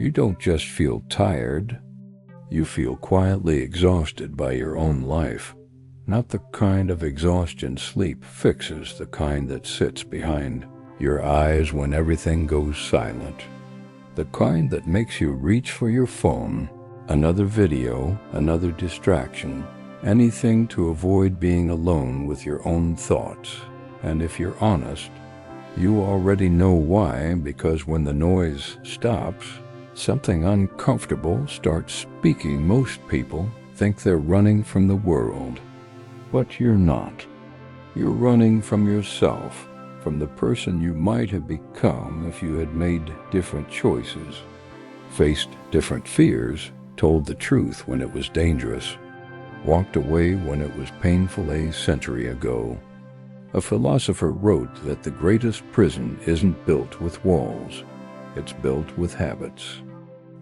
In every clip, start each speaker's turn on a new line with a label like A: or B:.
A: You don't just feel tired, you feel quietly exhausted by your own life. Not the kind of exhaustion sleep fixes, the kind that sits behind your eyes when everything goes silent. The kind that makes you reach for your phone, another video, another distraction, anything to avoid being alone with your own thoughts. And if you're honest, you already know why, because when the noise stops, something uncomfortable starts speaking. Most people think they're running from the world, but you're not. You're running from yourself, from the person you might have become if you had made different choices, faced different fears, told the truth when it was dangerous, walked away when it was painful a century ago. A philosopher wrote that the greatest prison isn't built with walls, it's built with habits.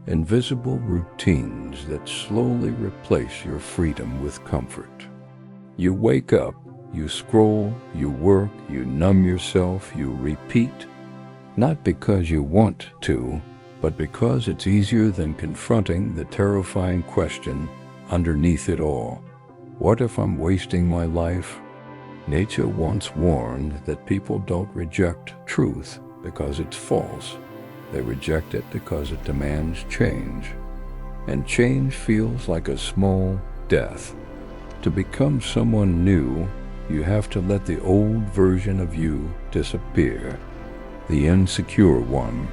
A: Invisible routines that slowly replace your freedom with comfort. You wake up, you scroll, you work, you numb yourself, you repeat, not because you want to, but because it's easier than confronting the terrifying question underneath it all. What if I'm wasting my life? Nietzsche once warned that people don't reject truth because it's false. They reject it because it demands change. And change feels like a small death. To become someone new, you have to let the old version of you disappear. The insecure one,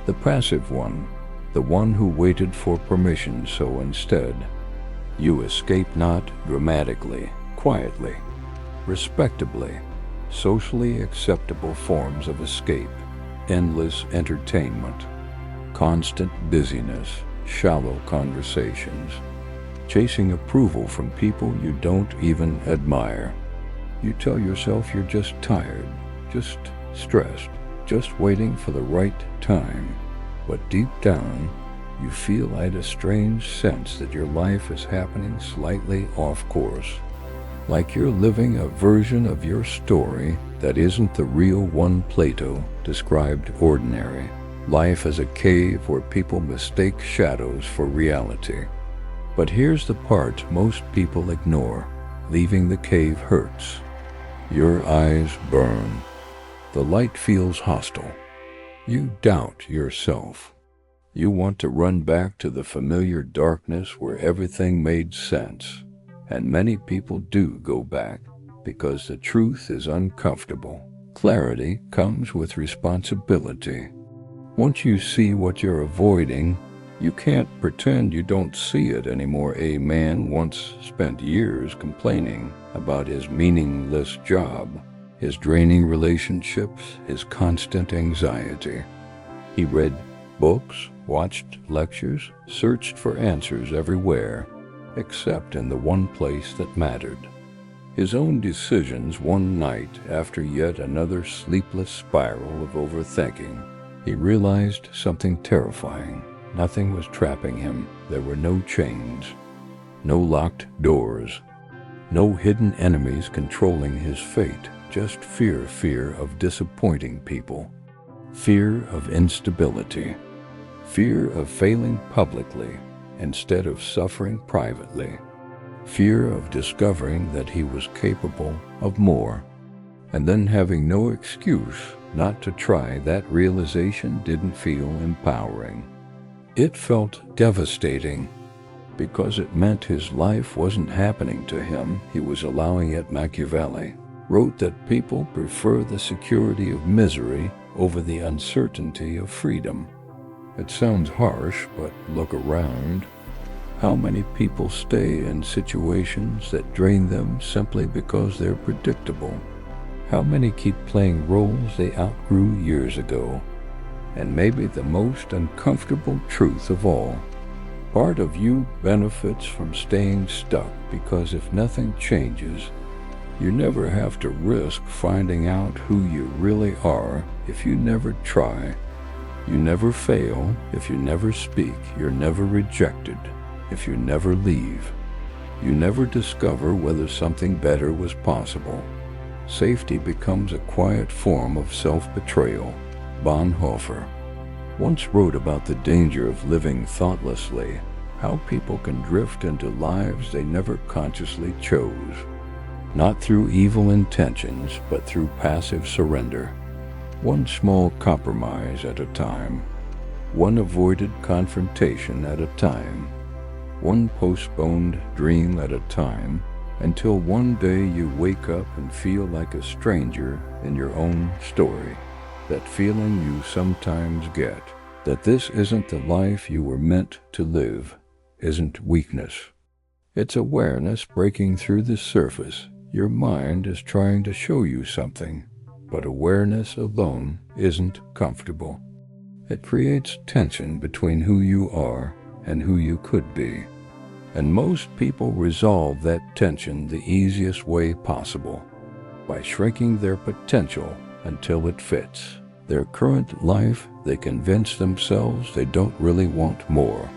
A: the passive one, the one who waited for permission. So instead, you escape not dramatically, quietly, respectably, socially acceptable forms of escape, endless entertainment, constant busyness, shallow conversations, chasing approval from people you don't even admire. You tell yourself you're just tired, just stressed, just waiting for the right time. But deep down, you feel a strange sense that your life is happening slightly off course. Like you're living a version of your story that isn't the real one. Plato described ordinary life as a cave where people mistake shadows for reality. But here's the part most people ignore. Leaving the cave hurts. Your eyes burn. The light feels hostile. You doubt yourself. You want to run back to the familiar darkness where everything made sense. And many people do go back because the truth is uncomfortable. Clarity comes with responsibility. Once you see what you're avoiding, you can't pretend you don't see it anymore. A man once spent years complaining about his meaningless job, his draining relationships, his constant anxiety. He read books, watched lectures, searched for answers everywhere, except in the one place that mattered. His own decisions. One night, after yet another sleepless spiral of overthinking, he realized something terrifying. Nothing was trapping him. There were no chains, no locked doors, no hidden enemies controlling his fate. Just fear of disappointing people, fear of instability, fear of failing publicly instead of suffering privately, fear of discovering that he was capable of more, and then having no excuse not to try. That realization didn't feel empowering. It felt devastating because it meant his life wasn't happening to him, he was allowing it. Machiavelli wrote that people prefer the security of misery over the uncertainty of freedom. It sounds harsh, but look around. How many people stay in situations that drain them simply because they're predictable? How many keep playing roles they outgrew years ago? And maybe the most uncomfortable truth of all, part of you benefits from staying stuck because if nothing changes, you never have to risk finding out who you really are if you never try. You never fail if you never speak. You're never rejected if you never leave. You never discover whether something better was possible. Safety becomes a quiet form of self-betrayal. Bonhoeffer. once wrote about the danger of living thoughtlessly, how people can drift into lives they never consciously chose, not through evil intentions, but through passive surrender. One small compromise at a time, one avoided confrontation at a time, one postponed dream at a time, until one day you wake up and feel like a stranger in your own story. That feeling you sometimes get, that this isn't the life you were meant to live, isn't weakness. It's awareness breaking through the surface. Your mind is trying to show you something, but awareness alone isn't comfortable. It creates tension between who you are and who you could be. And most people resolve that tension the easiest way possible, by shrinking their potential until it fits their current life. They convince themselves they don't really want more,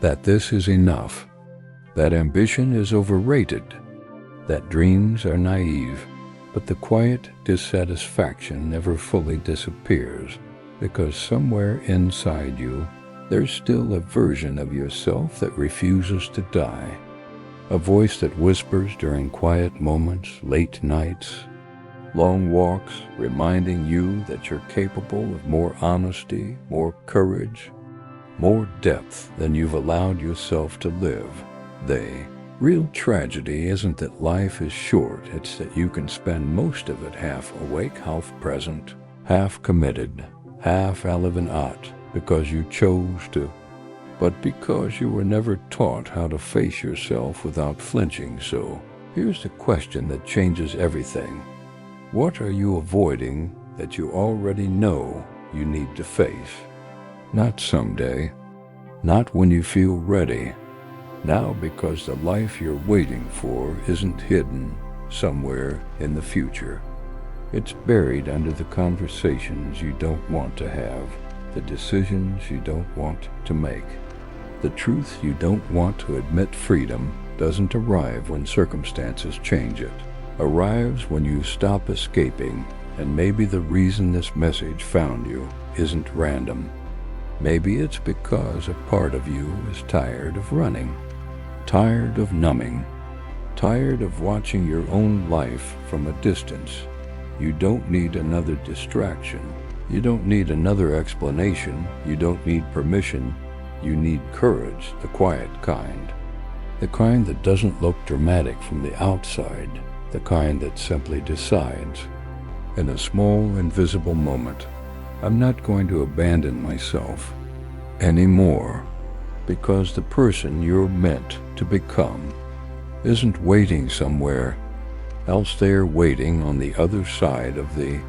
A: that this is enough, that ambition is overrated, that dreams are naive. But the quiet dissatisfaction never fully disappears, because somewhere inside you, there's still a version of yourself that refuses to die. A voice that whispers during quiet moments, late nights, long walks, reminding you that you're capable of more honesty, more courage, more depth than you've allowed yourself to live. Real tragedy isn't that life is short, it's that you can spend most of it half awake, half present, half committed, half alive because you chose to, but because you were never taught how to face yourself without flinching. So, here's the question that changes everything. What are you avoiding that you already know you need to face? Not someday, not when you feel ready. Now, because the life you're waiting for isn't hidden somewhere in the future. It's buried under the conversations you don't want to have, the decisions you don't want to make. The truth you don't want to admit. Freedom doesn't arrive when circumstances change. It arrives when you stop escaping. And maybe the reason this message found you isn't random. Maybe it's because a part of you is tired of running, tired of numbing, tired of watching your own life from a distance. You don't need another distraction. You don't need another explanation. You don't need permission. You need courage, the quiet kind. The kind that doesn't look dramatic from the outside. The kind that simply decides, in a small, invisible moment, I'm not going to abandon myself anymore, because the person you're meant to become isn't waiting somewhere else. They're waiting on the other side of the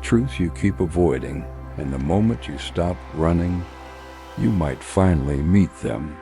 A: truth you keep avoiding, and the moment you stop running, you might finally meet them.